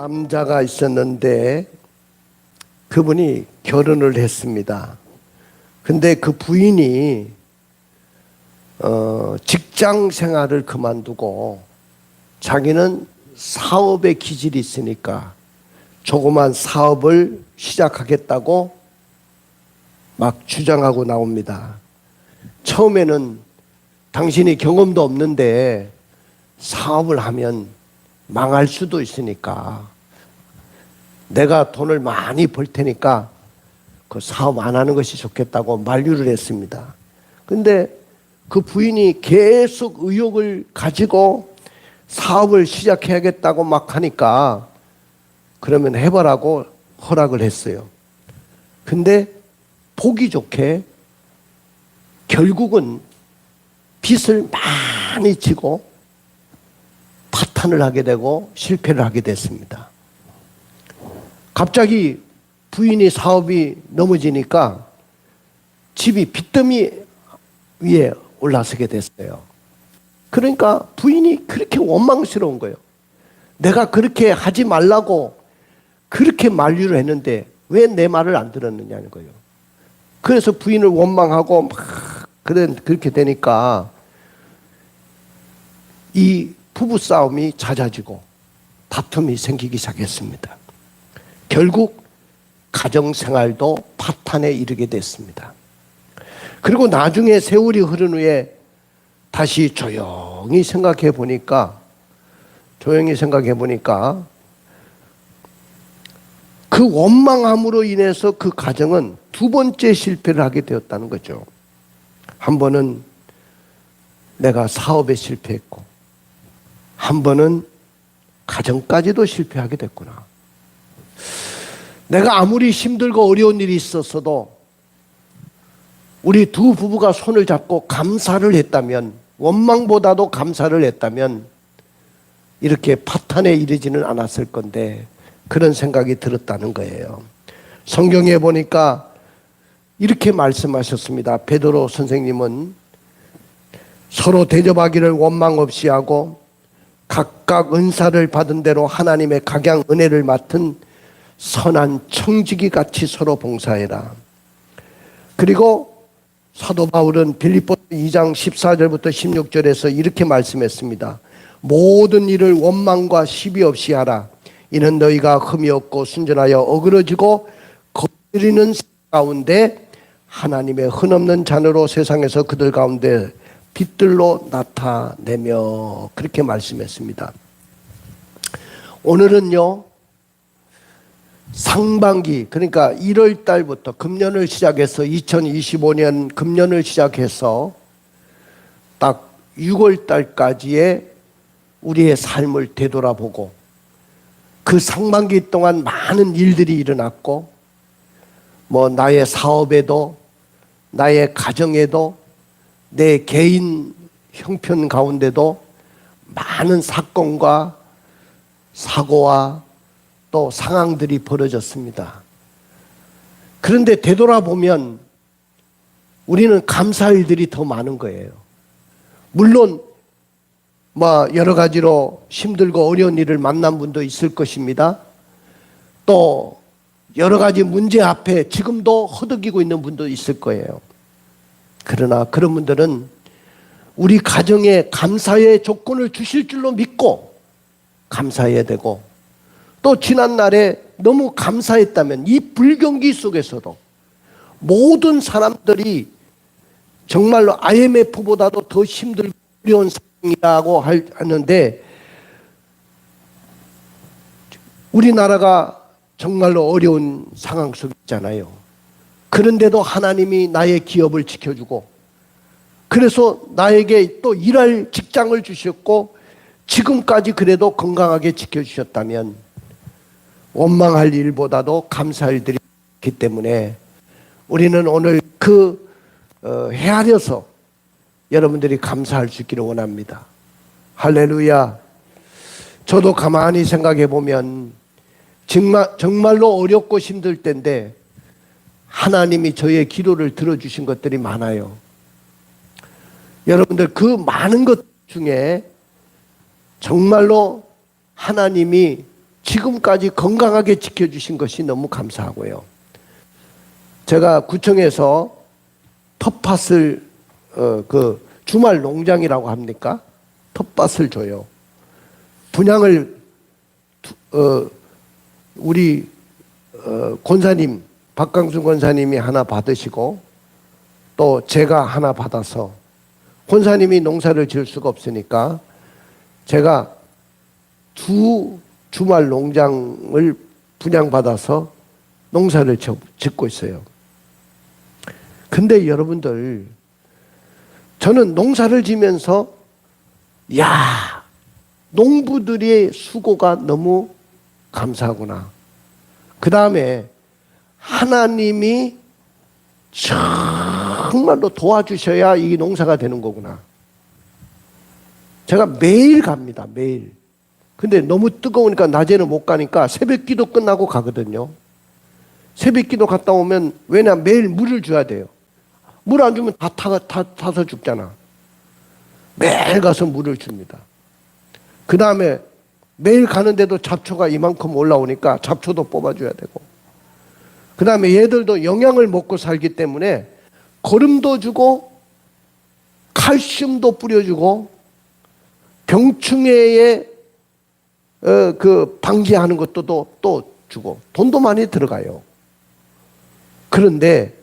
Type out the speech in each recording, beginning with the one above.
남자가 있었는데 그분이 결혼을 했습니다. 근데 그 부인이 직장 생활을 그만두고 자기는 사업의 기질이 있으니까 조그만 사업을 시작하겠다고 막 주장하고 나옵니다. 처음에는 당신이 경험도 없는데 사업을 하면 망할 수도 있으니까 내가 돈을 많이 벌 테니까 그 사업 안 하는 것이 좋겠다고 만류를 했습니다. 근데 그 부인이 계속 의욕을 가지고 사업을 시작해야겠다고 막 하니까 그러면 해보라고 허락을 했어요. 근데 보기 좋게 결국은 빚을 많이 지고 파탄을 하게 되고 실패를 하게 됐습니다. 갑자기 부인이 사업이 넘어지니까 집이 빚더미 위에 올라서게 됐어요. 그러니까 부인이 그렇게 원망스러운 거예요. 내가 그렇게 하지 말라고 그렇게 만류를 했는데 왜 내 말을 안 들었느냐는 거예요. 그래서 부인을 원망하고 막 그렇게 되니까 이 부부 싸움이 잦아지고 다툼이 생기기 시작했습니다. 결국 가정생활도 파탄에 이르게 됐습니다. 그리고 나중에 세월이 흐른 후에 다시 조용히 생각해 보니까 그 원망함으로 인해서 그 가정은 두 번째 실패를 하게 되었다는 거죠. 한 번은 내가 사업에 실패했고 한 번은 가정까지도 실패하게 됐구나. 내가 아무리 힘들고 어려운 일이 있었어도 우리 두 부부가 손을 잡고 감사를 했다면, 원망보다도 감사를 했다면 이렇게 파탄에 이르지는 않았을 건데 그런 생각이 들었다는 거예요. 성경에 보니까 이렇게 말씀하셨습니다. 베드로 선생님은 서로 대접하기를 원망 없이 하고 각각 은사를 받은 대로 하나님의 각양 은혜를 맡은 선한 청지기 같이 서로 봉사해라. 그리고 사도 바울은 빌립보서 2장 14절부터 16절에서 이렇게 말씀했습니다. 모든 일을 원망과 시비 없이 하라. 이는 너희가 흠이 없고 순전하여 어그러지고 거스리는 가운데 하나님의 흔없는 잔으로 세상에서 그들 가운데 빛들로 나타내며, 그렇게 말씀했습니다. 오늘은요, 상반기, 그러니까 1월 달부터 금년을 시작해서 2025년 금년을 시작해서 딱 6월 달까지의 우리의 삶을 되돌아보고 그 상반기 동안 많은 일들이 일어났고 나의 사업에도 나의 가정에도 내 개인 형편 가운데도 많은 사건과 사고와 또 상황들이 벌어졌습니다. 그런데 되돌아보면 우리는 감사할 일들이 더 많은 거예요. 물론 여러 가지로 힘들고 어려운 일을 만난 분도 있을 것입니다. 또 여러 가지 문제 앞에 지금도 허덕이고 있는 분도 있을 거예요. 그러나 그런 분들은 우리 가정에 감사의 조건을 주실 줄로 믿고 감사해야 되고, 또 지난날에 너무 감사했다면 이 불경기 속에서도 모든 사람들이 정말로 IMF보다도 더 힘들고 어려운 상황이라고 하는데 우리나라가 정말로 어려운 상황 속에 있잖아요. 그런데도 하나님이 나의 기업을 지켜주고 그래서 나에게 또 일할 직장을 주셨고 지금까지 그래도 건강하게 지켜주셨다면 원망할 일보다도 감사할 일들이 있기 때문에 우리는 오늘 헤아려서 여러분들이 감사할 수 있기를 원합니다. 할렐루야. 저도 가만히 생각해 보면 정말로 어렵고 힘들 때인데 하나님이 저의 기도를 들어주신 것들이 많아요. 여러분들 그 많은 것 중에 정말로 하나님이 지금까지 건강하게 지켜주신 것이 너무 감사하고요. 제가 구청에서 텃밭을 그 주말 농장이라고 합니까? 텃밭을 줘요. 분양을 우리 권사님 박강순 권사님이 하나 받으시고 또 제가 하나 받아서, 권사님이 농사를 지을 수가 없으니까 제가 두 주말 농장을 분양받아서 농사를 짓고 있어요. 근데 여러분들, 저는 농사를 지면서 농부들의 수고가 너무 감사하구나. 그 다음에 하나님이 정말로 도와주셔야 이 농사가 되는 거구나. 제가 매일 갑니다. 매일. 근데 너무 뜨거우니까 낮에는 못 가니까 새벽 기도 끝나고 가거든요. 새벽 기도 갔다 오면, 왜냐, 매일 물을 줘야 돼요. 물 안 주면 다 타서 죽잖아. 매일 가서 물을 줍니다. 그 다음에 매일 가는데도 잡초가 이만큼 올라오니까 잡초도 뽑아줘야 되고, 그 다음에 얘들도 영양을 먹고 살기 때문에 거름도 주고 칼슘도 뿌려주고 병충해에 그 방지하는 것도 또 주고, 돈도 많이 들어가요. 그런데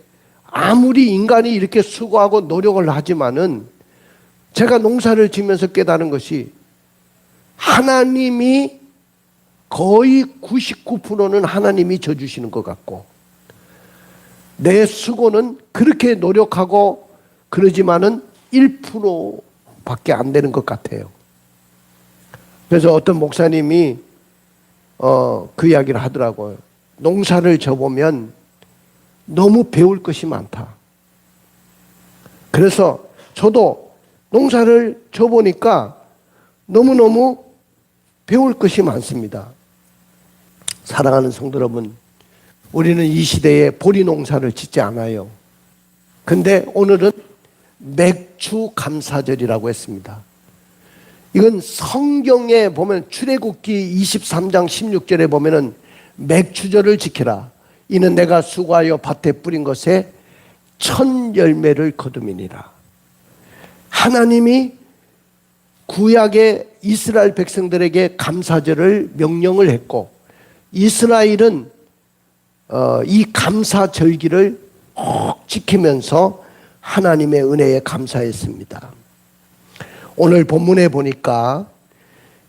아무리 인간이 이렇게 수고하고 노력을 하지만은, 제가 농사를 지면서 깨달은 것이, 하나님이 거의 99%는 하나님이 져주시는 것 같고, 내 수고는 그렇게 노력하고 그러지만은 1%밖에 안 되는 것 같아요. 그래서 어떤 목사님이 그 이야기를 하더라고요. 농사를 져보면 너무 배울 것이 많다. 그래서 저도 농사를 져보니까 너무너무 배울 것이 많습니다. 사랑하는 성도 여러분, 우리는 이 시대에 보리 농사를 짓지 않아요. 근데 오늘은 맥주 감사절이라고 했습니다. 이건 성경에 보면 출애굽기 23장 16절에 보면은 맥주절을 지키라. 이는 내가 수고하여 밭에 뿌린 것에 첫 열매를 거둠이니라. 하나님이 구약의 이스라엘 백성들에게 감사절을 명령을 했고, 이스라엘은 이 감사절기를 꼭 지키면서 하나님의 은혜에 감사했습니다. 오늘 본문에 보니까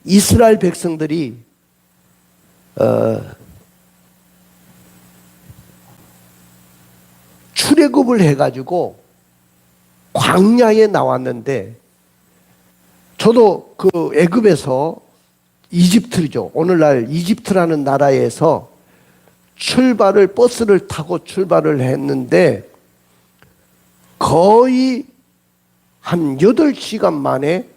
이스라엘 백성들이 출애굽을 해가지고 광야에 나왔는데, 저도 그 애굽에서, 이집트죠, 오늘날 이집트라는 나라에서 버스를 타고 출발을 했는데 거의 한 8시간 만에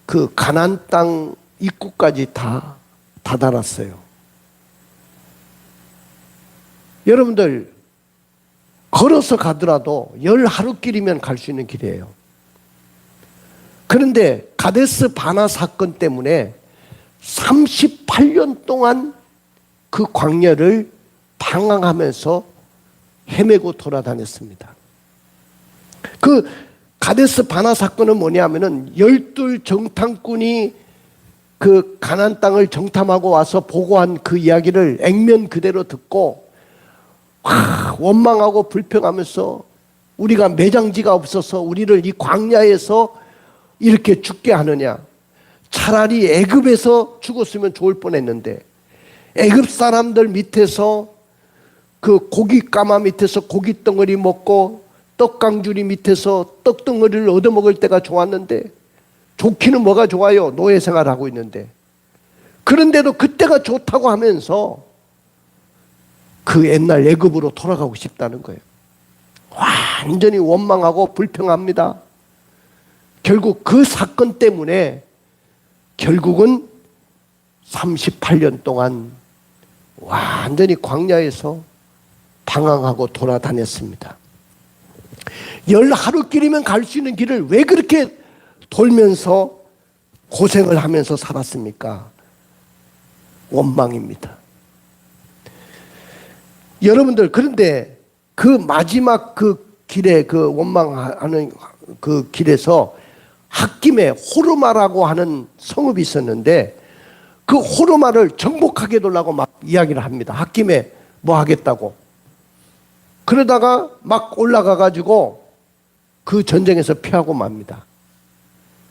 그 가나안 땅 입구까지 다 다다랐어요. 여러분들, 걸어서 가더라도 10하루길이면 갈 수 있는 길이에요. 그런데 가데스 바나 사건 때문에 38년 동안 그 광야를 방황하면서 헤매고 돌아다녔습니다. 그 가데스 바나 사건은 뭐냐면은 12 정탐꾼이 그 가나안 땅을 정탐하고 와서 보고한 그 이야기를 액면 그대로 듣고 원망하고 불평하면서, 우리가 매장지가 없어서 우리를 이 광야에서 이렇게 죽게 하느냐, 차라리 애굽에서 죽었으면 좋을 뻔했는데, 애굽 사람들 밑에서 그 고깃가마 밑에서 고깃덩어리 먹고 떡강주리 밑에서 떡덩어리를 얻어먹을 때가 좋았는데, 좋기는 뭐가 좋아요? 노예 생활하고 있는데. 그런데도 그때가 좋다고 하면서 그 옛날 애굽으로 돌아가고 싶다는 거예요. 완전히 원망하고 불평합니다. 결국 그 사건 때문에 결국은 38년 동안 완전히 광야에서 방황하고 돌아다녔습니다. 10하루길이면 갈 수 있는 길을 왜 그렇게 돌면서 고생을 하면서 살았습니까? 원망입니다. 여러분들, 그런데 그 마지막 그 길에, 그 원망하는 그 길에서 홧김에 호르마라고 하는 성읍이 있었는데, 그 호르마를 정복하게 해달라고 막 이야기를 합니다. 홧김에 뭐 하겠다고. 그러다가 막 올라가 가지고 그 전쟁에서 피하고 맙니다.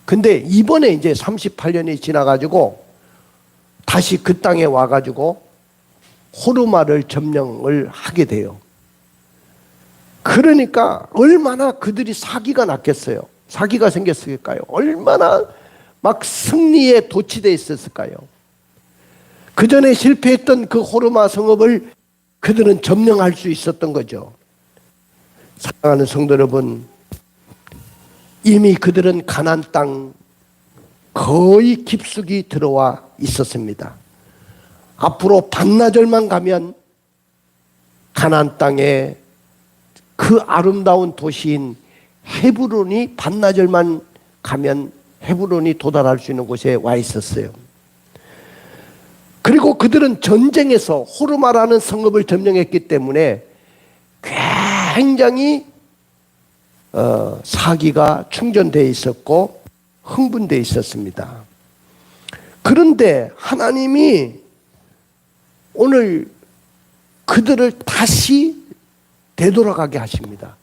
근데 이번에 이제 38년이 지나 가지고 다시 그 땅에 와 가지고 호르마를 점령을 하게 돼요. 그러니까 얼마나 그들이 사기가 났겠어요. 사기가 생겼을까요? 얼마나 막 승리에 도취되어 있었을까요? 그 전에 실패했던 그 호르마 성읍을 그들은 점령할 수 있었던 거죠. 사랑하는 성도 여러분, 이미 그들은 가나안 땅 거의 깊숙이 들어와 있었습니다. 앞으로 반나절만 가면 가나안 땅에 그 아름다운 도시인 헤브론이, 반나절만 가면 헤브론이 도달할 수 있는 곳에 와 있었어요. 그리고 그들은 전쟁에서 호르마라는 성읍을 점령했기 때문에 굉장히 사기가 충전되어 있었고 흥분되어 있었습니다. 그런데 하나님이 오늘 그들을 다시 되돌아가게 하십니다.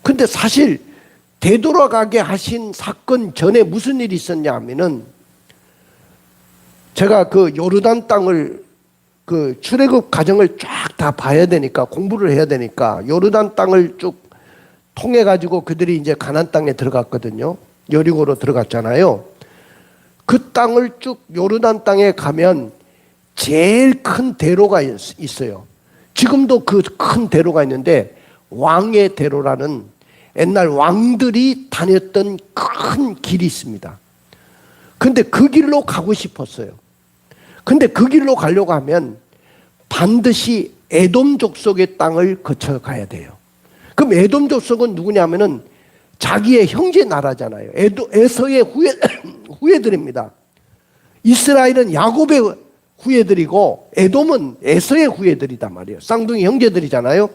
근데 사실 되돌아가게 하신 사건 전에 무슨 일이 있었냐 하면은, 제가 그 요르단 땅을, 그 출애굽 과정을 쫙 다 봐야 되니까, 공부를 해야 되니까 요르단 땅을 쭉 통해 가지고 그들이 이제 가나안 땅에 들어갔거든요. 여리고로 들어갔잖아요. 그 땅을 쭉, 요르단 땅에 가면 제일 큰 대로가 있어요. 지금도 그 큰 대로가 있는데, 왕의 대로라는 옛날 왕들이 다녔던 큰 길이 있습니다. 근데 그 길로 가고 싶었어요. 근데 그 길로 가려고 하면 반드시 에돔 족속의 땅을 거쳐 가야 돼요. 그럼 에돔 족속은 누구냐면은 자기의 형제 나라잖아요. 에서의 후예들입니다. 이스라엘은 야곱의 후예들이고 에돔은 에서의 후예들이단 말이에요. 쌍둥이 형제들이잖아요.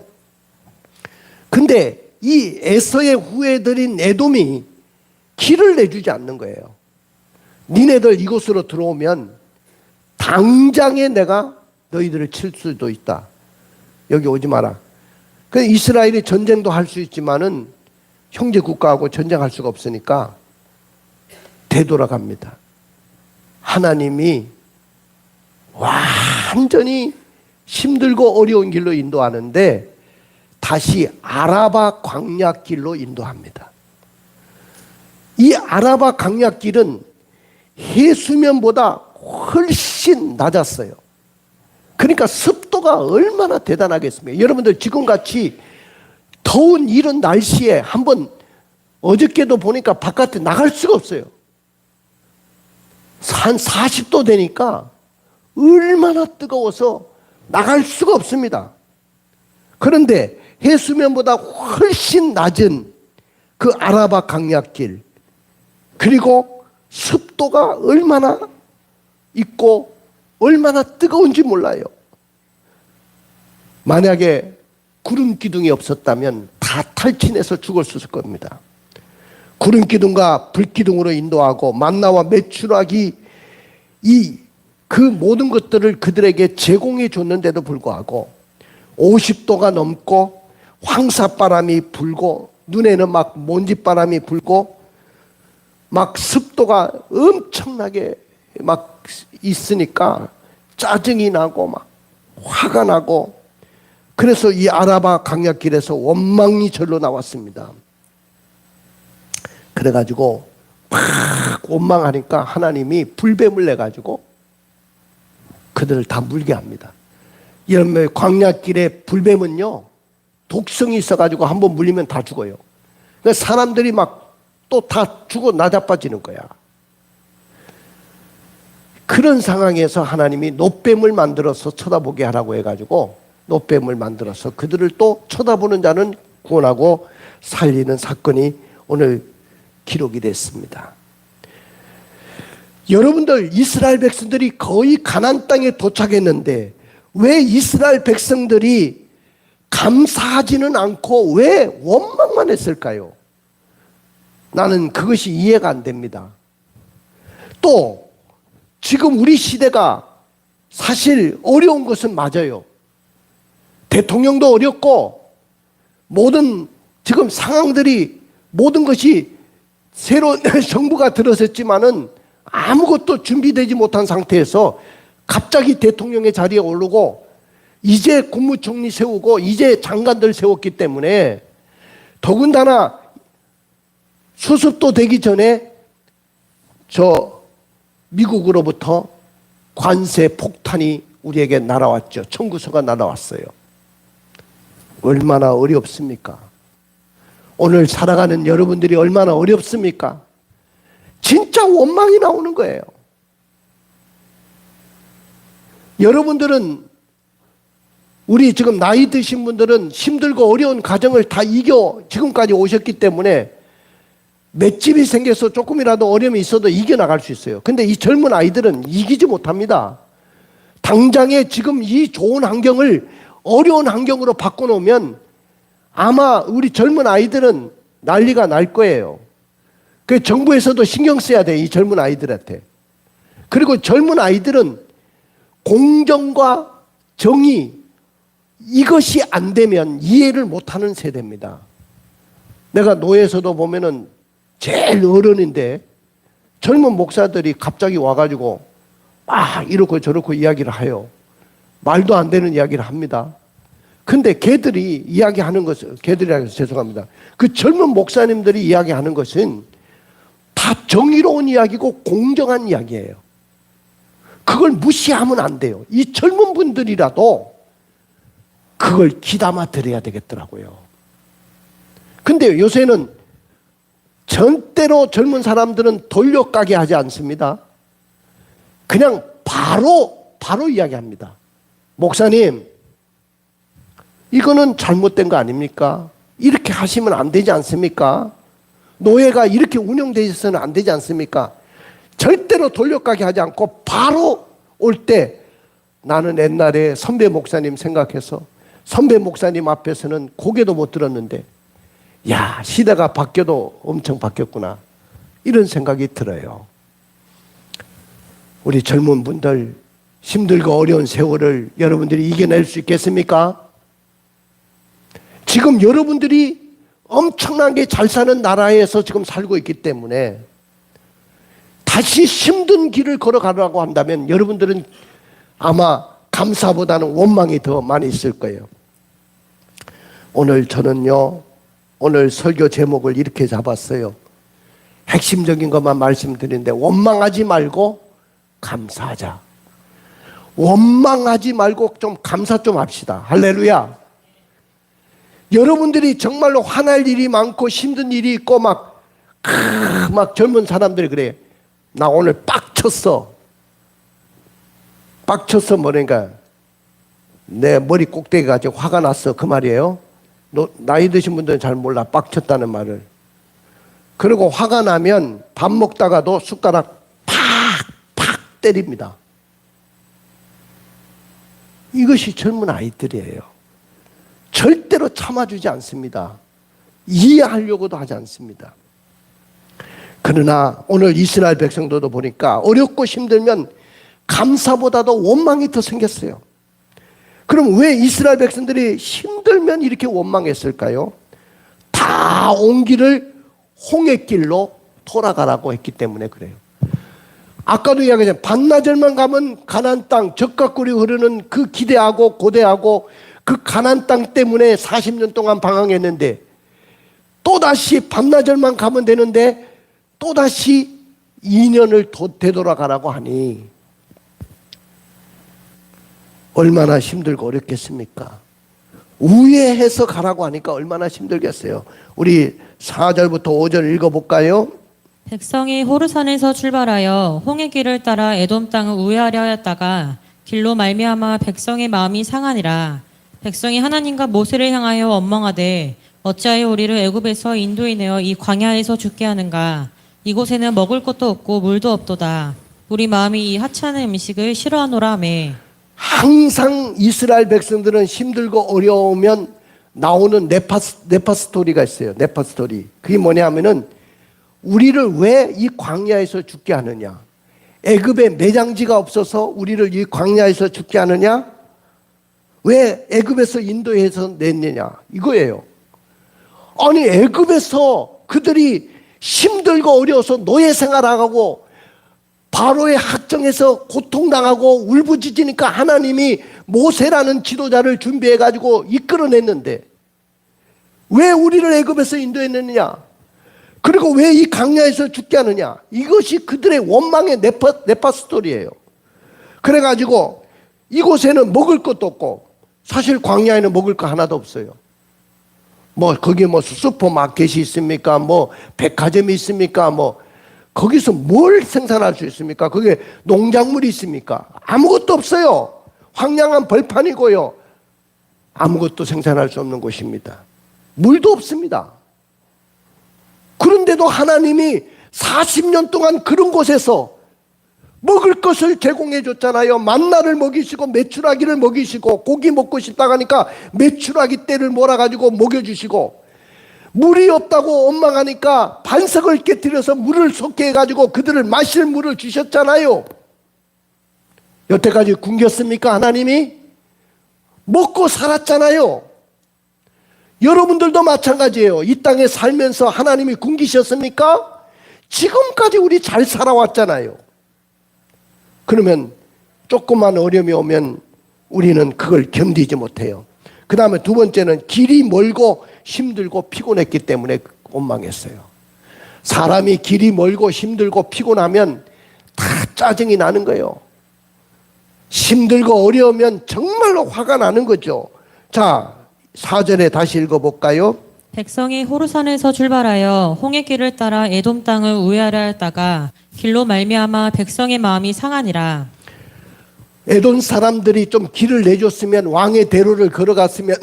근데 이 에서의 후예들인 에돔이 길을 내주지 않는 거예요. 니네들 이곳으로 들어오면 당장에 내가 너희들을 칠 수도 있다. 여기 오지 마라. 그래서 이스라엘이 전쟁도 할 수 있지만은 형제 국가하고 전쟁할 수가 없으니까 되돌아갑니다. 하나님이 완전히 힘들고 어려운 길로 인도하는데 다시 아라바 광야길로 인도합니다. 이 아라바 광야길은 해수면보다 훨씬 낮았어요. 그러니까 습도가 얼마나 대단하겠습니까? 여러분들 지금같이 더운 이런 날씨에 한번, 어저께도 보니까 바깥에 나갈 수가 없어요. 한 40도 되니까 얼마나 뜨거워서 나갈 수가 없습니다. 그런데 해수면보다 훨씬 낮은 그 아라바 강약길, 그리고 습도가 얼마나 있고 얼마나 뜨거운지 몰라요. 만약에 구름 기둥이 없었다면 다 탈진해서 죽었을 겁니다. 구름 기둥과 불 기둥으로 인도하고 만나와 메추라기, 그 모든 것들을 그들에게 제공해 줬는데도 불구하고 50도가 넘고 황사바람이 불고 눈에는 막 먼지바람이 불고 막 습도가 엄청나게 막 있으니까 짜증이 나고 막 화가 나고, 그래서 이 아라바 강약길에서 원망이 절로 나왔습니다. 그래가지고 막 원망하니까 하나님이 불뱀을 내가지고 그들을 다 물게 합니다. 이런 광야길에 불뱀은요 독성이 있어가지고 한번 물리면 다 죽어요. 그러니까 사람들이 막 또 다 죽어 나자빠지는 거야. 그런 상황에서 하나님이 놋뱀을 만들어서 쳐다보게 하라고 해가지고 놋뱀을 만들어서 그들을 또 쳐다보는 자는 구원하고 살리는 사건이 오늘 기록이 됐습니다. 여러분들 이스라엘 백성들이 거의 가나안 땅에 도착했는데 왜 이스라엘 백성들이 감사하지는 않고 왜 원망만 했을까요? 나는 그것이 이해가 안 됩니다. 또 지금 우리 시대가 사실 어려운 것은 맞아요. 대통령도 어렵고 모든 지금 상황들이 모든 것이 새로운 정부가 들어섰지만은 아무것도 준비되지 못한 상태에서 갑자기 대통령의 자리에 오르고 이제 국무총리 세우고 이제 장관들 세웠기 때문에 더군다나 수습도 되기 전에 저 미국으로부터 관세 폭탄이 우리에게 날아왔죠. 청구서가 날아왔어요. 얼마나 어렵습니까? 오늘 살아가는 여러분들이 얼마나 어렵습니까? 진짜 원망이 나오는 거예요. 여러분들은 우리 지금 나이 드신 분들은 힘들고 어려운 가정을 다 이겨 지금까지 오셨기 때문에 맷집이 생겨서 조금이라도 어려움이 있어도 이겨나갈 수 있어요. 근데 이 젊은 아이들은 이기지 못합니다. 당장에 지금 이 좋은 환경을 어려운 환경으로 바꿔놓으면 아마 우리 젊은 아이들은 난리가 날 거예요. 그 정부에서도 신경 써야 돼, 이 젊은 아이들한테. 그리고 젊은 아이들은 공정과 정의 이것이 안 되면 이해를 못하는 세대입니다. 내가 노예에서도 보면은 제일 어른인데 젊은 목사들이 갑자기 와가지고 막 이렇고 저렇고 이야기를 해요. 말도 안 되는 이야기를 합니다. 근데 걔들이 이야기하는 것은, 걔들이라고 해서 죄송합니다. 그 젊은 목사님들이 이야기하는 것은 다 정의로운 이야기고 공정한 이야기예요. 그걸 무시하면 안 돼요. 이 젊은 분들이라도 그걸 귀담아 들어야 되겠더라고요. 근데 요새는 전대로 젊은 사람들은 돌려가게 하지 않습니다. 그냥 바로 이야기합니다. 목사님, 이거는 잘못된 거 아닙니까? 이렇게 하시면 안 되지 않습니까? 노예가 이렇게 운영되어 있어서는 안 되지 않습니까? 절대로 돌려가게 하지 않고 바로 올 때 나는 옛날에 선배 목사님 생각해서 선배 목사님 앞에서는 고개도 못 들었는데 야, 시대가 바뀌어도 엄청 바뀌었구나. 이런 생각이 들어요. 우리 젊은 분들 힘들고 어려운 세월을 여러분들이 이겨낼 수 있겠습니까? 지금 여러분들이 엄청나게 잘 사는 나라에서 지금 살고 있기 때문에 다시 힘든 길을 걸어가려고 한다면 여러분들은 아마 감사보다는 원망이 더 많이 있을 거예요. 오늘 저는요, 오늘 설교 제목을 이렇게 잡았어요. 핵심적인 것만 말씀드리는데 원망하지 말고 감사하자. 원망하지 말고 좀 감사 좀 합시다. 할렐루야. 여러분들이 정말로 화날 일이 많고 힘든 일이 있고 막 젊은 사람들이 그래. 나 오늘 빡쳤어. 빡쳤어 뭐니까 내 머리 꼭대기가 지금 화가 났어. 그 말이에요. 나이 드신 분들은 잘 몰라. 빡쳤다는 말을. 그리고 화가 나면 밥 먹다가도 숟가락 팍 때립니다. 이것이 젊은 아이들이에요. 절대로 참아주지 않습니다. 이해하려고도 하지 않습니다. 그러나 오늘 이스라엘 백성들도 보니까 어렵고 힘들면 감사보다도 원망이 더 생겼어요. 그럼 왜 이스라엘 백성들이 힘들면 이렇게 원망했을까요? 다 온 길을 홍해길로 돌아가라고 했기 때문에 그래요. 아까도 이야기했잖아요. 반나절만 가면 가나안 땅, 젖과 꿀이 흐르는 그 기대하고 고대하고 그 가나안 땅 때문에 40년 동안 방황했는데 또다시 반나절만 가면 되는데 또다시 2년을 되돌아가라고 하니 얼마나 힘들고 어렵겠습니까? 우회해서 가라고 하니까 얼마나 힘들겠어요. 우리 4절부터 5절 읽어볼까요? 백성이 호르산에서 출발하여 홍해길을 따라 에돔 땅을 우회하려 하였다가 길로 말미암아 백성의 마음이 상하니라. 백성이 하나님과 모세를 향하여 원망하되 어찌하여 우리를 애굽에서 인도해 내어 이 광야에서 죽게 하는가? 이곳에는 먹을 것도 없고 물도 없도다. 우리 마음이 이 하찮은 음식을 싫어하노라매. 항상 이스라엘 백성들은 힘들고 어려우면 나오는 네파 스토리가 있어요. 네파 스토리. 그게 뭐냐 하면은 우리를 왜 이 광야에서 죽게 하느냐? 애굽에 매장지가 없어서 우리를 이 광야에서 죽게 하느냐? 왜 애굽에서 인도해서 냈느냐? 이거예요. 아니 애굽에서 그들이 힘들고 어려워서 노예 생활하고 바로의 학정에서 고통당하고 울부짖으니까 하나님이 모세라는 지도자를 준비해가지고 이끌어냈는데 왜 우리를 애굽에서 인도했느냐? 그리고 왜 이 광야에서 죽게 하느냐? 이것이 그들의 원망의 네파 스토리예요. 그래가지고 이곳에는 먹을 것도 없고 사실 광야에는 먹을 거 하나도 없어요. 뭐 거기 뭐 슈퍼마켓이 있습니까? 뭐 백화점이 있습니까? 뭐 거기서 뭘 생산할 수 있습니까? 거기에 농작물이 있습니까? 아무것도 없어요. 황량한 벌판이고요. 아무것도 생산할 수 없는 곳입니다. 물도 없습니다. 그런데도 하나님이 40년 동안 그런 곳에서 먹을 것을 제공해 줬잖아요. 만나를 먹이시고 메추라기를 먹이시고 고기 먹고 싶다 하니까 메추라기 떼를 몰아가지고 먹여주시고 물이 없다고 원망하니까 반석을 깨뜨려서 물을 솟게 해가지고 그들을 마실 물을 주셨잖아요. 여태까지 굶겼습니까? 하나님이? 먹고 살았잖아요. 여러분들도 마찬가지예요. 이 땅에 살면서 하나님이 굶기셨습니까? 지금까지 우리 잘 살아왔잖아요. 그러면 조그만 어려움이 오면 우리는 그걸 견디지 못해요. 그 다음에 두 번째는 길이 멀고 힘들고 피곤했기 때문에 원망했어요. 사람이 길이 멀고 힘들고 피곤하면 다 짜증이 나는 거예요. 힘들고 어려우면 정말로 화가 나는 거죠. 자, 4절에 다시 읽어볼까요? 백성이 호르산에서 출발하여 홍해 길을 따라 에돔 땅을 우회하려 했다가 길로 말미암아 백성의 마음이 상하니라. 에돔 사람들이 좀 길을 내줬으면 왕의 대로를 걸어갔으면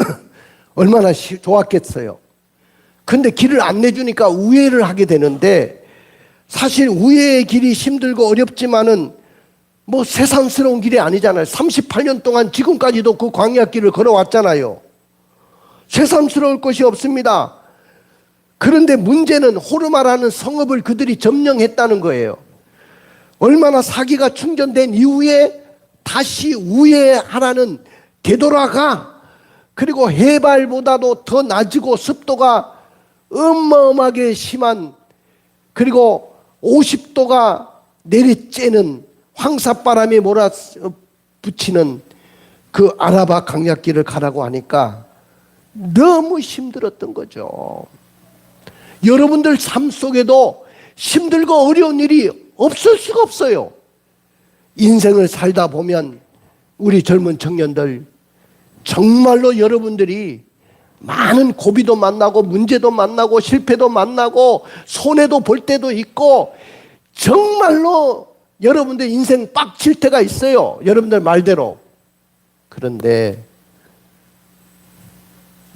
얼마나 좋았겠어요. 근데 길을 안 내주니까 우회를 하게 되는데 사실 우회의 길이 힘들고 어렵지만은 뭐 세상스러운 길이 아니잖아요. 38년 동안 지금까지도 그 광야길을 걸어왔잖아요. 세상스러울 것이 없습니다. 그런데 문제는 호르마라는 성읍을 그들이 점령했다는 거예요. 얼마나 사기가 충전된 이후에 다시 우회하라는 되돌아가. 그리고 해발보다도 더 낮고 습도가 어마어마하게 심한, 그리고 50도가 내리쬐는 황사바람이 몰아붙이는 그 아라바 강약길을 가라고 하니까 너무 힘들었던 거죠. 여러분들 삶 속에도 힘들고 어려운 일이 없을 수가 없어요. 인생을 살다 보면 우리 젊은 청년들 정말로 여러분들이 많은 고비도 만나고 문제도 만나고 실패도 만나고 손해도 볼 때도 있고 정말로 여러분들 인생 빡칠 때가 있어요. 여러분들 말대로. 그런데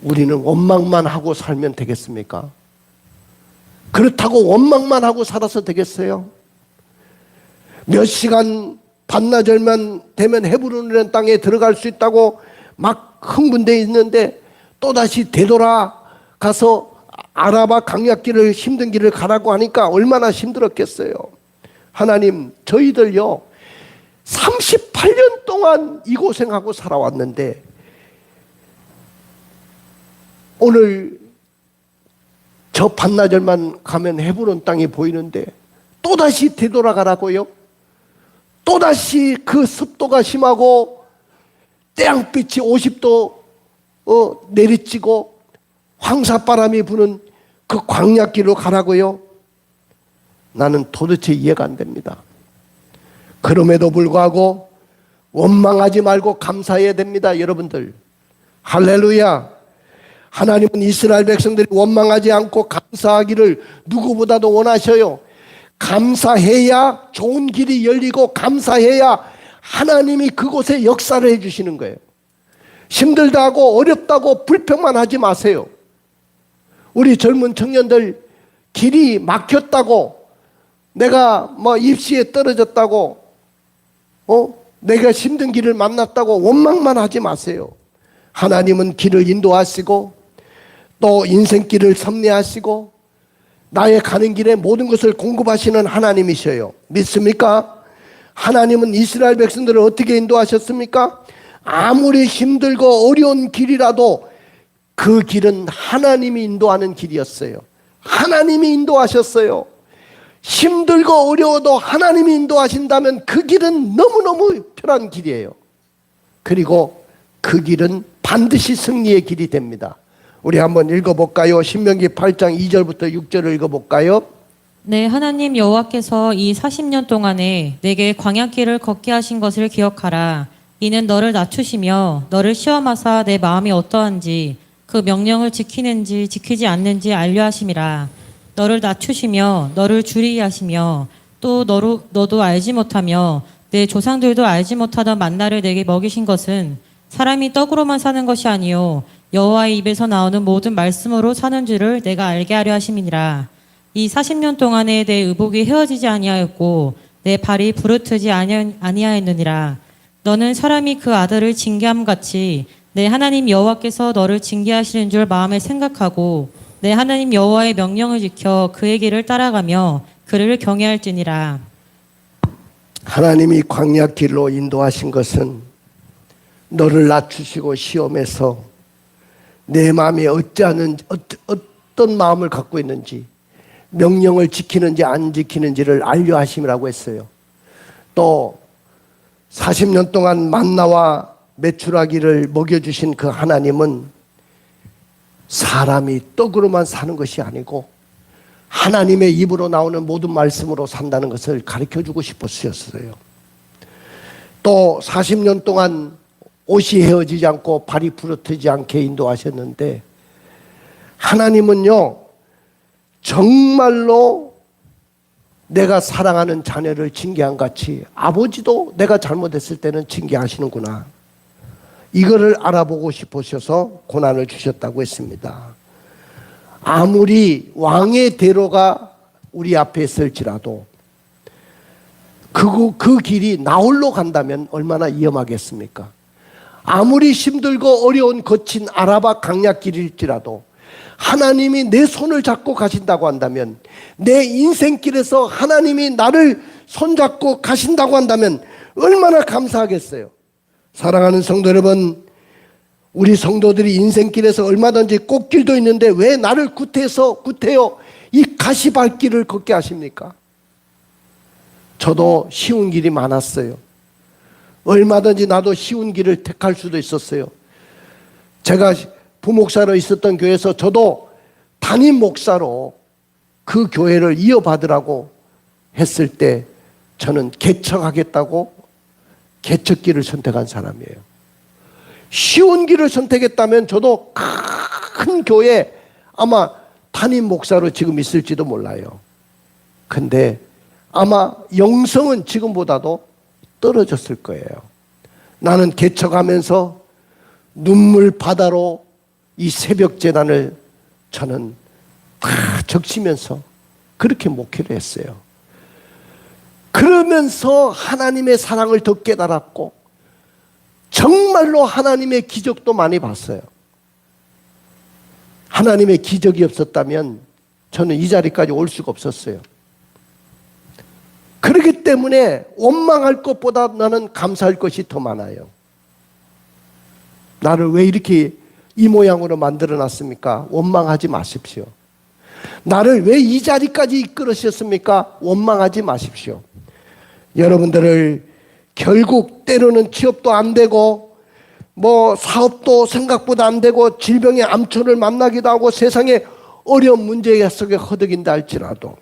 우리는 원망만 하고 살면 되겠습니까? 그렇다고 원망만 하고 살아서 되겠어요? 몇 시간 반나절만 되면 헤브론이라는 땅에 들어갈 수 있다고 막 흥분되어 있는데 또다시 되돌아가서 아라바 강약길을 힘든 길을 가라고 하니까 얼마나 힘들었겠어요. 하나님, 저희들요 38년 동안 이 고생하고 살아왔는데 오늘 저 반나절만 가면 헤브론 땅이 보이는데 또다시 되돌아가라고요? 또다시 그 습도가 심하고 태양빛이 50도 내리쬐고 황사바람이 부는 그 광야길로 가라고요? 나는 도대체 이해가 안 됩니다. 그럼에도 불구하고 원망하지 말고 감사해야 됩니다. 여러분들 할렐루야. 하나님은 이스라엘 백성들이 원망하지 않고 감사하기를 누구보다도 원하셔요. 감사해야 좋은 길이 열리고 감사해야 하나님이 그곳에 역사를 해주시는 거예요. 힘들다고 어렵다고 불평만 하지 마세요. 우리 젊은 청년들 길이 막혔다고 내가 뭐 입시에 떨어졌다고 내가 힘든 길을 만났다고 원망만 하지 마세요. 하나님은 길을 인도하시고 또 인생길을 섭리하시고 나의 가는 길에 모든 것을 공급하시는 하나님이셔요. 믿습니까? 하나님은 이스라엘 백성들을 어떻게 인도하셨습니까? 아무리 힘들고 어려운 길이라도 그 길은 하나님이 인도하는 길이었어요. 하나님이 인도하셨어요. 힘들고 어려워도 하나님이 인도하신다면 그 길은 너무너무 편한 길이에요. 그리고 그 길은 반드시 승리의 길이 됩니다. 우리 한번 읽어볼까요? 신명기 8장 2절부터 6절을 읽어볼까요? 네, 하나님 여호와께서 이 40년 동안에 내게 광야길을 걷게 하신 것을 기억하라. 이는 너를 낮추시며 너를 시험하사 내 마음이 어떠한지 그 명령을 지키는지 지키지 않는지 알려 하심이라. 너를 낮추시며 너를 줄이게 하시며 또 너도 알지 못하며 내 조상들도 알지 못하던 만나를 내게 먹이신 것은 사람이 떡으로만 사는 것이 아니요 여호와의 입에서 나오는 모든 말씀으로 사는 줄을 내가 알게 하려 하심이니라. 이 40년 동안에 내 의복이 헤어지지 아니하였고 내 발이 부르트지 아니하였느니라. 너는 사람이 그 아들을 징계함 같이 내 하나님 여호와께서 너를 징계하시는 줄 마음에 생각하고 내 하나님 여호와의 명령을 지켜 그의 길을 따라가며 그를 경외할지니라. 하나님이 광야 길로 인도하신 것은 너를 낮추시고 시험해서 내 마음이 어떤 마음을 갖고 있는지 명령을 지키는지 안 지키는지를 알려 하심이라고 했어요. 또 40년 동안 만나와 메추라기를 먹여주신 그 하나님은 사람이 떡으로만 사는 것이 아니고 하나님의 입으로 나오는 모든 말씀으로 산다는 것을 가르쳐주고 싶었어요. 또 40년 동안 옷이 헤어지지 않고 발이 부러뜨지 않게 인도하셨는데 하나님은요 정말로 내가 사랑하는 자녀를 징계한 같이 아버지도 내가 잘못했을 때는 징계하시는구나. 이거를 알아보고 싶으셔서 고난을 주셨다고 했습니다. 아무리 왕의 대로가 우리 앞에 있을지라도 그 길이 나홀로 간다면 얼마나 위험하겠습니까? 아무리 힘들고 어려운 거친 아라바 강약길일지라도 하나님이 내 손을 잡고 가신다고 한다면 내 인생길에서 하나님이 나를 손잡고 가신다고 한다면 얼마나 감사하겠어요. 사랑하는 성도 여러분, 우리 성도들이 인생길에서 얼마든지 꽃길도 있는데 왜 나를 구태여 이 가시밭길을 걷게 하십니까? 저도 쉬운 길이 많았어요. 얼마든지 나도 쉬운 길을 택할 수도 있었어요. 제가 부목사로 있었던 교회에서 저도 담임 목사로 그 교회를 이어받으라고 했을 때 저는 개척하겠다고 개척길을 선택한 사람이에요. 쉬운 길을 선택했다면 저도 큰 교회 아마 담임 목사로 지금 있을지도 몰라요. 근데 아마 영성은 지금보다도 떨어졌을 거예요. 나는 개척하면서 눈물 바다로 이 새벽 재단을 저는 다 적시면서 그렇게 목회를 했어요. 그러면서 하나님의 사랑을 더 깨달았고 정말로 하나님의 기적도 많이 봤어요. 하나님의 기적이 없었다면 저는 이 자리까지 올 수가 없었어요. 그렇기 때문에 원망할 것보다 나는 감사할 것이 더 많아요. 나를 왜 이렇게 이 모양으로 만들어놨습니까? 원망하지 마십시오. 나를 왜 이 자리까지 이끌으셨습니까? 원망하지 마십시오. 여러분들을 결국 때로는 취업도 안 되고 사업도 생각보다 안 되고 질병의 암초를 만나기도 하고 세상의 어려운 문제 속에 허덕인다 할지라도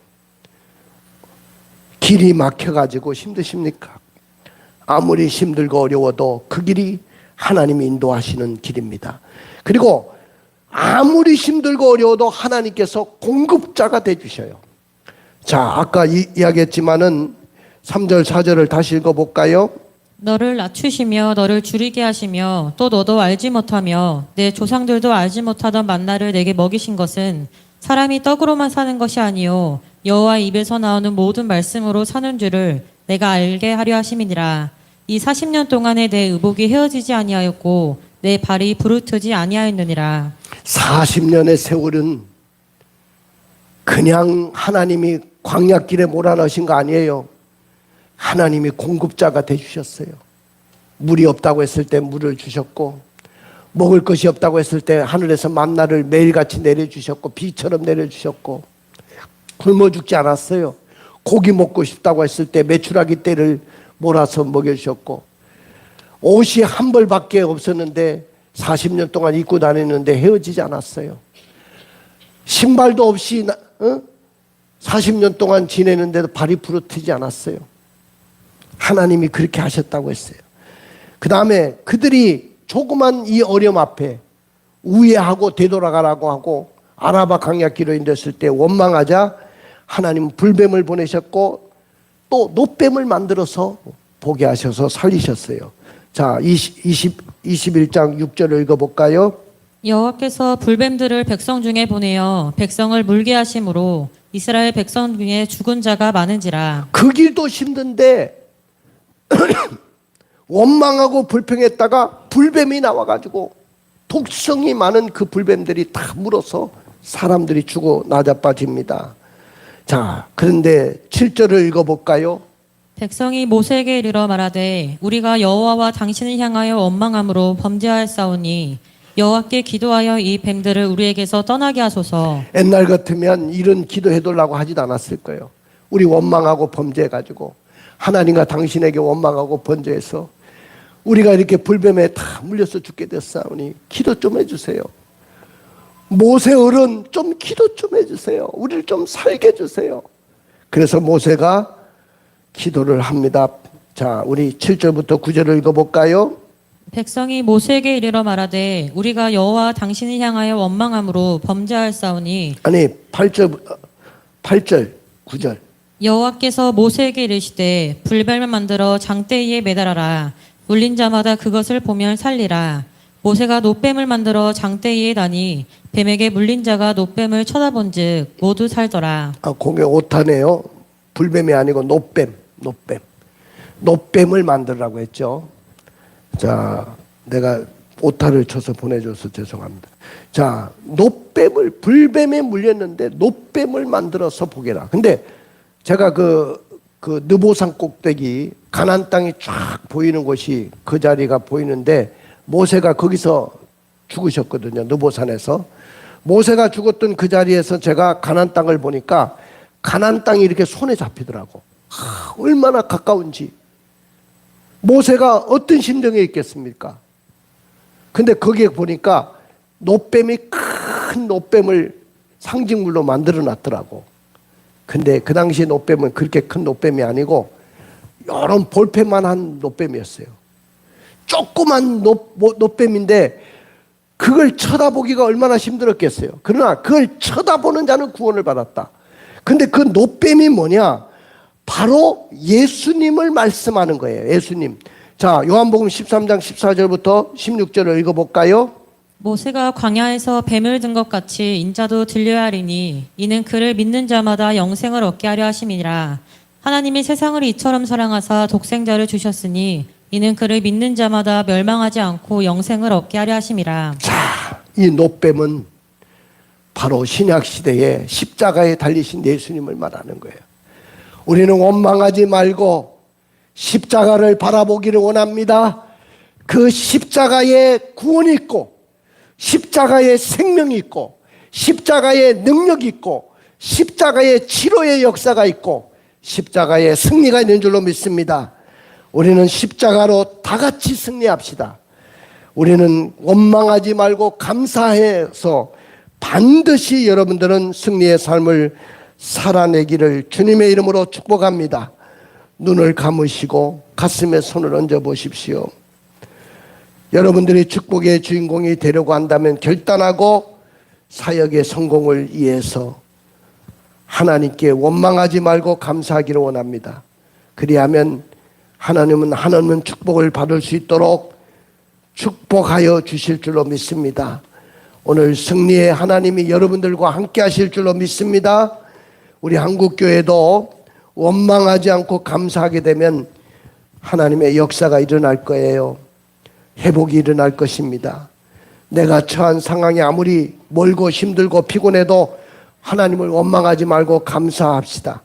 길이 막혀가지고 힘드십니까? 아무리 힘들고 어려워도 그 길이 하나님이 인도하시는 길입니다. 그리고 아무리 힘들고 어려워도 하나님께서 공급자가 되주셔요. 자, 아까 이야기했지만은 3절 4절을 다시 읽어볼까요? 너를 낮추시며 너를 줄이게 하시며 또 너도 알지 못하며 내 조상들도 알지 못하던 만나를 내게 먹이신 것은 사람이 떡으로만 사는 것이 아니요 여호와 입에서 나오는 모든 말씀으로 사는 줄을 내가 알게 하려 하심이니라. 이 40년 동안에 내 의복이 헤어지지 아니하였고 내 발이 부르트지 아니하였느니라. 40년의 세월은 그냥 하나님이 광야길에 몰아넣으신 거 아니에요. 하나님이 공급자가 되주셨어요. 물이 없다고 했을 때 물을 주셨고, 먹을 것이 없다고 했을 때 하늘에서 만나를 매일같이 내려주셨고, 비처럼 내려주셨고, 굶어 죽지 않았어요. 고기 먹고 싶다고 했을 때 메추라기 떼를 몰아서 먹여주셨고, 옷이 한 벌밖에 없었는데 40년 동안 입고 다녔는데 헤어지지 않았어요. 신발도 없이 40년 동안 지내는데도 발이 부러뜨지 않았어요. 하나님이 그렇게 하셨다고 했어요. 그 다음에 그들이 조그만 이 어려움 앞에 우회하고 되돌아가라고 하고 아라바 강약길로 인했을 때 원망하자 하나님은 불뱀을 보내셨고 또 노뱀을 만들어서 보게 하셔서 살리셨어요. 자, 21장 6절을 읽어볼까요? 여호와께서 불뱀들을 백성 중에 보내어 백성을 물게 하심으로 이스라엘 백성 중에 죽은 자가 많은지라. 그 길도 힘든데 원망하고 불평했다가 불뱀이 나와가지고 독성이 많은 그 불뱀들이 다 물어서 사람들이 죽어 나자빠집니다. 자, 그런데 7절을 읽어볼까요? 백성이 모세에게 이르러 말하되 우리가 여호와와 당신을 향하여 원망함으로 범죄하였사오니 여호와께 기도하여 이 뱀들을 우리에게서 떠나게 하소서. 옛날 같으면 이런 기도해달라고 하지도 않았을 거예요. 우리 원망하고 범죄해가지고 하나님과 당신에게 원망하고 범죄해서 우리가 이렇게 불뱀에 다 물려서 죽게 됐사오니 기도 좀 해주세요. 모세 어른 좀 기도 좀 해주세요. 우리를 좀 살게 해주세요. 그래서 모세가 기도를 합니다. 자, 우리 7절부터 9절을 읽어볼까요? 백성이 모세에게 이르러 말하되 우리가 여호와 당신을 향하여 원망함으로 범죄하였사오니 아니 8절 9절 여호와께서 모세에게 이르시되 불뱀을 만들어 장대위에 매달아라. 물린 자마다 그것을 보면 살리라. 모세가 노뱀을 만들어 장대위에 다니 뱀에게 물린 자가 노뱀을 쳐다본즉 모두 살더라. 공에 오타네요. 불뱀이 아니고 노뱀을 만들라고 했죠. 자, 내가 오타를 쳐서 보내줘서 죄송합니다. 자, 불뱀에 물렸는데 노뱀을 만들어서 보게라. 근데 제가 그 느보산 꼭대기 가나안 땅이 쫙 보이는 곳이 그 자리가 보이는데 모세가 거기서 죽으셨거든요. 느보산에서. 모세가 죽었던 그 자리에서 제가 가나안 땅을 보니까 가나안 땅이 이렇게 손에 잡히더라고. 얼마나 가까운지. 모세가 어떤 심정에 있겠습니까? 근데 거기에 보니까 큰 노뱀을 상징물로 만들어 놨더라고. 근데 그 당시 노뱀은 그렇게 큰 노뱀이 아니고 이런 볼펜만한 노뱀이었어요. 조그만 노뱀인데 그걸 쳐다보기가 얼마나 힘들었겠어요. 그러나 그걸 쳐다보는 자는 구원을 받았다. 근데 그 노뱀이 뭐냐? 바로 예수님을 말씀하는 거예요. 예수님. 자, 요한복음 13장 14절부터 16절을 읽어볼까요? 모세가 광야에서 뱀을 든 것 같이 인자도 들려야 하리니 이는 그를 믿는 자마다 영생을 얻게 하려 하심이니라. 하나님이 세상을 이처럼 사랑하사 독생자를 주셨으니 이는 그를 믿는 자마다 멸망하지 않고 영생을 얻게 하려 하심이라. 자, 이 노뱀은 바로 신약 시대에 십자가에 달리신 예수님을 말하는 거예요. 우리는 원망하지 말고 십자가를 바라보기를 원합니다. 그 십자가에 구원이 있고 십자가에 생명이 있고 십자가에 능력이 있고 십자가에 치료의 역사가 있고 십자가에 승리가 있는 줄로 믿습니다. 우리는 십자가로 다 같이 승리합시다. 우리는 원망하지 말고 감사해서 반드시 여러분들은 승리의 삶을 살아내기를 주님의 이름으로 축복합니다. 눈을 감으시고 가슴에 손을 얹어 보십시오. 여러분들이 축복의 주인공이 되려고 한다면 결단하고 사역의 성공을 위해서 하나님께 원망하지 말고 감사하기를 원합니다. 그리하면 하나님은 축복을 받을 수 있도록 축복하여 주실 줄로 믿습니다. 오늘 승리의 하나님이 여러분들과 함께 하실 줄로 믿습니다. 우리 한국교회도 원망하지 않고 감사하게 되면 하나님의 역사가 일어날 거예요. 회복이 일어날 것입니다. 내가 처한 상황이 아무리 멀고 힘들고 피곤해도 하나님을 원망하지 말고 감사합시다.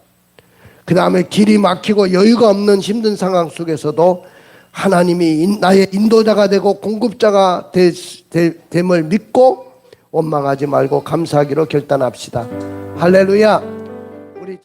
그 다음에 길이 막히고 여유가 없는 힘든 상황 속에서도 하나님이 나의 인도자가 되고 공급자가 됨을 믿고 원망하지 말고 감사하기로 결단합시다. 할렐루야.